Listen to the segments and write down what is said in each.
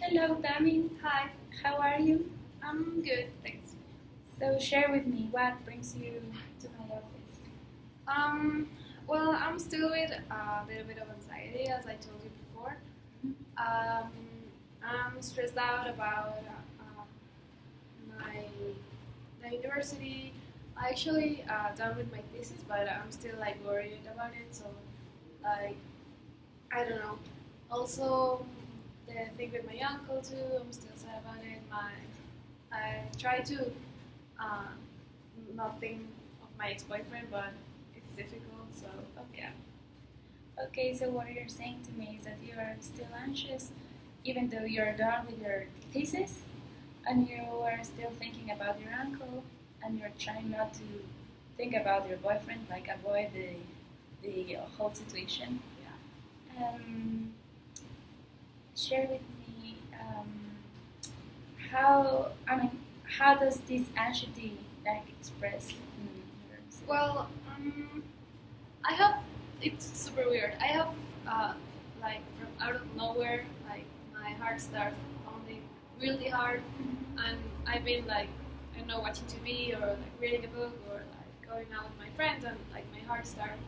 Hello, Dami. Hi, How are you? I'm good, thanks. So share with me what brings you to my office. Um, I'm still with a little bit of anxiety, as I told you before. Um, I'm stressed out about my the university. I actually done with my thesis, but I'm still like worried about it. So, like, I don't know. Also, the thing with my uncle too. I'm still sad about it. I try to uh, not think of my ex-boyfriend, but it's difficult. So yeah. Okay, so what you're saying to me is that you are still anxious, even though you're done with your thesis, and you are still thinking about your uncle, and you're trying not to think about your boyfriend, like avoid the whole situation. Um, Share with me how how does this anxiety like express in your Well, I have. It's super weird. I have like from out of nowhere, like my heart starts pounding really hard, and I've been like I don't know watching TV or like reading a book or like going out with my friends, and like my heart starts,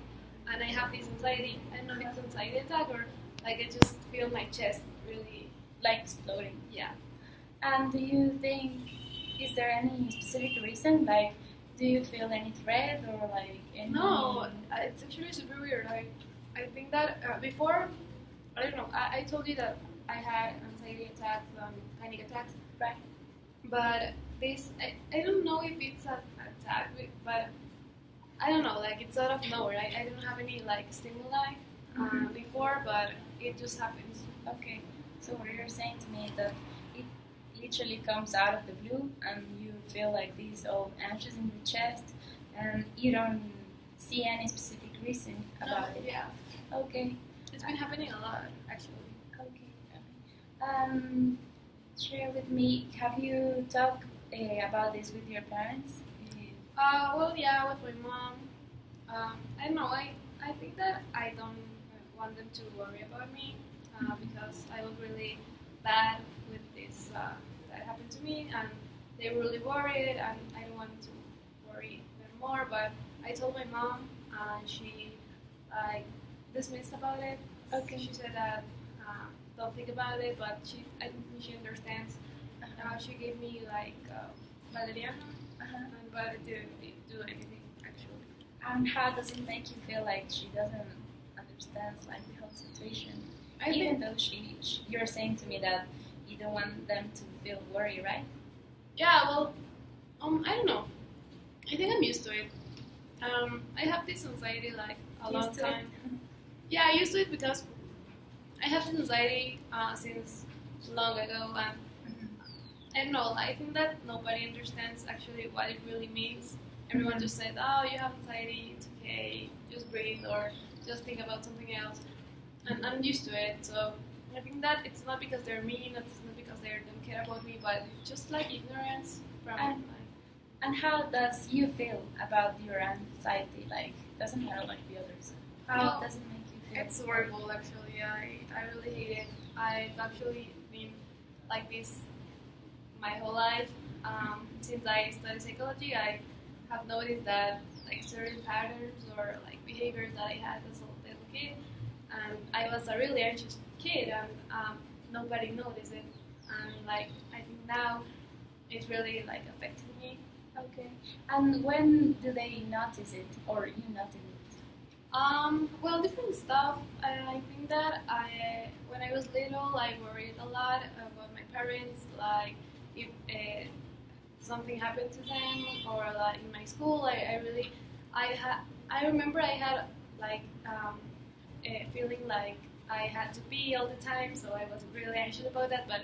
and I have this anxiety. I don't know if it's anxiety attack or like I just feel my chest really like exploding? yeah. And do you think is there any specific reason? Like, do you feel any threat or like any? No, it's actually super weird. I think that before, I don't know. I told you that I had anxiety attacks, panic attacks, Right. but this I don't know if it's an attack, but I don't know. Like it's out of nowhere. I don't have any like stimuli before, but it just happens. Okay. So what you're saying to me is that it literally comes out of the blue, and you feel like this all anxious in your chest, and you don't see any specific reason about it. Yeah, Okay. it's been happening a lot actually. Okay. Um, Share with me. Have you talked about this with your parents? Yeah, with my mom. I don't know. I think that I don't want them to worry about me because I was really bad with this that happened to me, and they were really worried, and I don't want to worry them more. But I told my mom, and she like dismissed about it. Okay. She said that don't think about it, but I think she understands. She gave me like valeriana, but it didn't do anything actually. And how does it make you feel like she doesn't understand like the whole situation? I Even think though you're saying to me that you don't want them to feel worried, right? yeah. Well, I don't know. I think I'm used to it. I have this anxiety like a long Used to it? time. Yeah, I used to it because I have this anxiety since long ago, and I don't know. I think that nobody understands actually what it really means. Everyone just said, "Oh, you have anxiety. It's okay. Just breathe or just think about something else." And I'm used to it. So I think that it's not because they're mean. It's not because they don't care about me, but it's just like ignorance from. And- And how does you feel about your anxiety? Like, doesn't matter like the others. How No. does it make you feel? It's horrible, actually. I really hate it. I've actually been like this my whole life. Since I studied psychology, I have noticed that like certain patterns or like behaviors that I had as a little kid, and I was a really anxious kid, and nobody noticed it. And like I think now it's really like affecting me. Okay. And when do they notice it, or you notice it? Well, different stuff. I think that when I was little, I worried a lot about my parents, like if something happened to them, or like in my school, I remember I had like a feeling like I had to pee all the time, so I was really anxious about that, but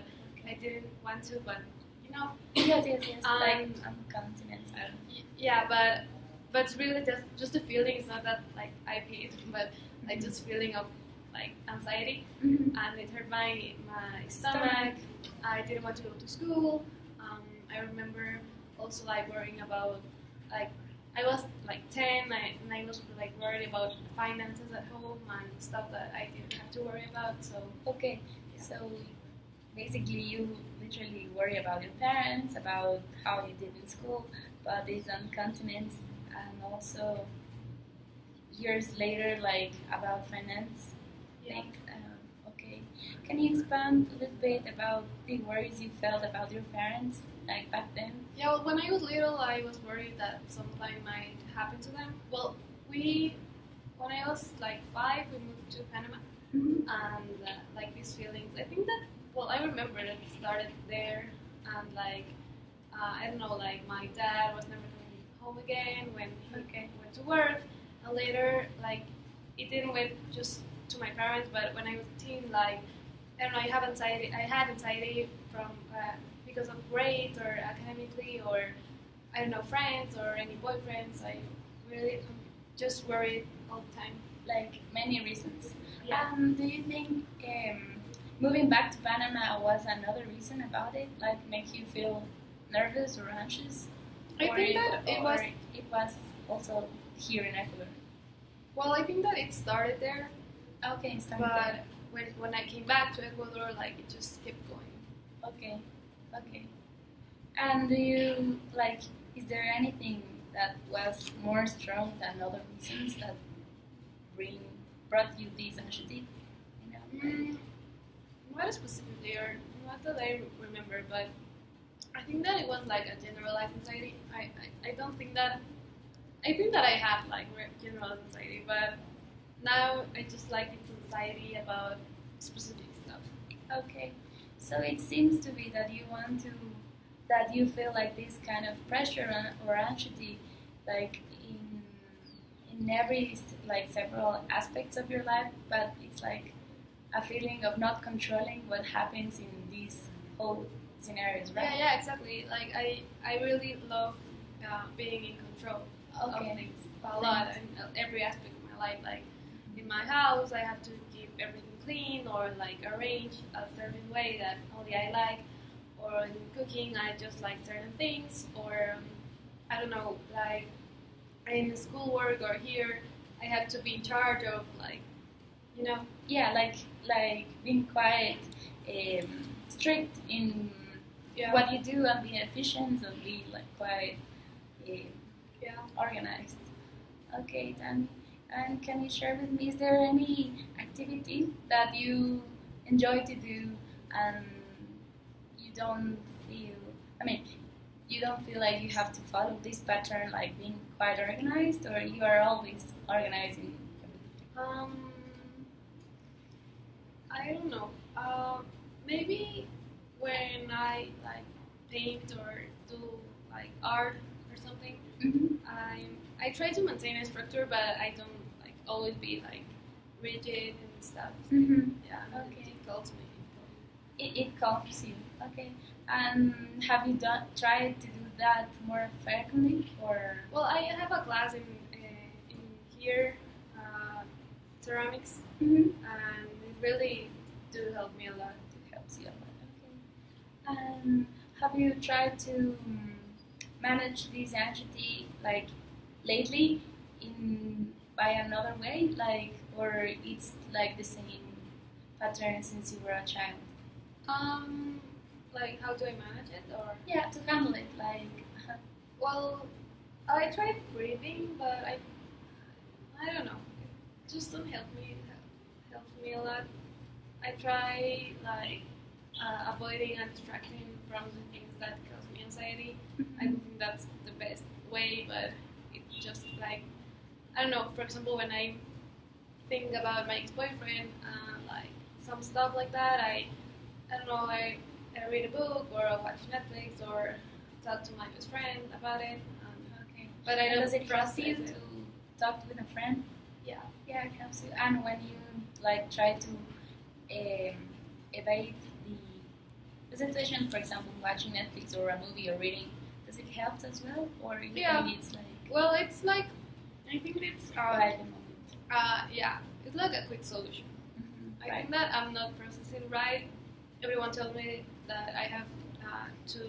I didn't want to, but you know. Yes. Like incontinence. Yeah, but it's really just a feeling. It's not that like I peed, but like just feeling of like anxiety, and it hurt my stomach. I didn't want to go to school. I remember also like worrying about like I was like 10, and I was like worried about finances at home and stuff that I didn't have to worry about. So Okay. Yeah. So basically you literally worry about your parents, about how you did in school, about these incontinence, and also years later, like about finance. Yeah. Think, okay. Can you expand a little bit about the worries you felt about your parents, like back then? Yeah, well, when I was little, I was worried that something might happen to them. Well, when I was like 5, we moved to Panama, Mm-hmm. and like these feelings, I think that, well, I remember that it started there, and like, I don't know, like my dad was never coming home again when he went to work, and later, like, it didn't went just to my parents, but when I was a teen, like, I don't know, I had anxiety from, because of grades or academically or I don't know, friends or any boyfriends. I really just worried all the time. Like many reasons. Yeah. Do you think moving back to Panama was another reason about it? Like make you feel nervous or anxious? I think that it was. It was also here in Ecuador. Well, I think that it started there, Okay, but when I came back to Ecuador, like it just kept going. Okay, okay. And do you like? Is there anything that was more strong than other reasons that bring brought you this anxiety? You know? Mm, not specifically, or not that I remember, but I think that it was like a generalized anxiety. I don't think that. I think that I have like general anxiety, but now I just like it's anxiety about specific stuff. Okay, so it seems to be that you want to, that you feel like this kind of pressure or anxiety, like in every like several aspects of your life, but it's like a feeling of not controlling what happens in these whole scenarios, right? Yeah, exactly. Like I really love being in control of things a lot in every aspect of my life. Like in my house, I have to keep everything clean or like arrange a certain way that only I like. Or in cooking, I just like certain things. Or I don't know, like in schoolwork or here, I have to be in charge of like, you know. Yeah, like being quite strict in Yeah. what you do and being efficient and be like quite Yeah. organized. Okay, Danny. And can you share with me, is there any activity that you enjoy to do and you don't feel, I mean, you don't feel like you have to follow this pattern, like being quite organized, or you are always organizing everything? I don't know. Maybe when I like paint or do like art or something, Mm-hmm. I try to maintain a structure, but I don't like always be like rigid and stuff. Mm-hmm. Yeah. Okay. It calms me. It calms you. Okay. And have you tried to do that more frequently, or? Well, I have a class in here, ceramics, Mm-hmm. and it really do help me a lot. It helps you a lot. Okay. Have you tried to manage this anxiety like lately in by another way, like, or it's like the same pattern since you were a child? Like how do I manage it or? Yeah, to handle it, like. Well, I tried breathing, but I don't know. It just don't help me a lot. I try like avoiding and distracting from the things that cause me anxiety. I don't think that's the best way, but it's just like I don't know. For example, when I think about my ex-boyfriend, like some stuff like that, I don't know. I read a book or I watch Netflix or talk to my best friend about it. Okay. But I don't Does it help process you it. to talk with a friend? Yeah. Yeah, it helps you. And when you like try to evade the situation, for example, watching Netflix or a movie or reading, does it help as well, or you think it's like Well, it's like I think it's by the moment? yeah, it's like a quick solution. Mm-hmm. I Right. think that I'm not processing right. Everyone tells me that I have to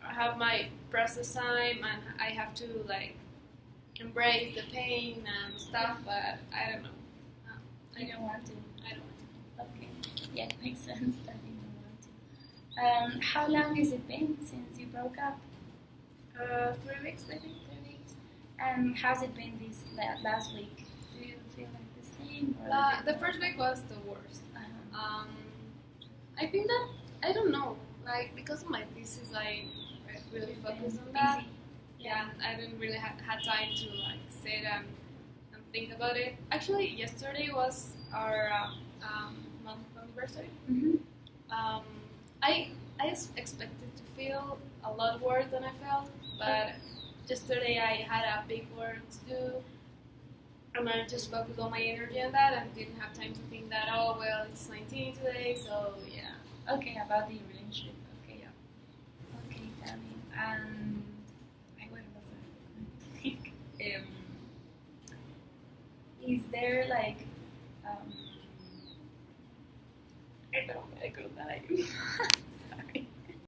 have my process time and I have to like embrace the pain and stuff, but I don't know. You don't want to. I don't want to. Okay. Yeah, it makes sense that you don't want to. How long has it been since you broke up? 3 weeks, I think. 3 weeks. And how's it been this last week? Do you feel like the same? Or The first week was the worst. Uh-huh. I think that, I don't know, like, because of my thesis, I really focused on that. Busy. Yeah, and I didn't really had time to like sit and think about it. Actually, yesterday was our month anniversary. Mm-hmm. I expected to feel a lot worse than I felt, but yesterday I had a big work to do, and I just focused all my energy on that and didn't have time to think that, oh well, it's 19 today, so yeah. Okay, about the relationship. Okay. Yeah. Okay, Tammy. And what was I think? Is there like I don't know, I could die.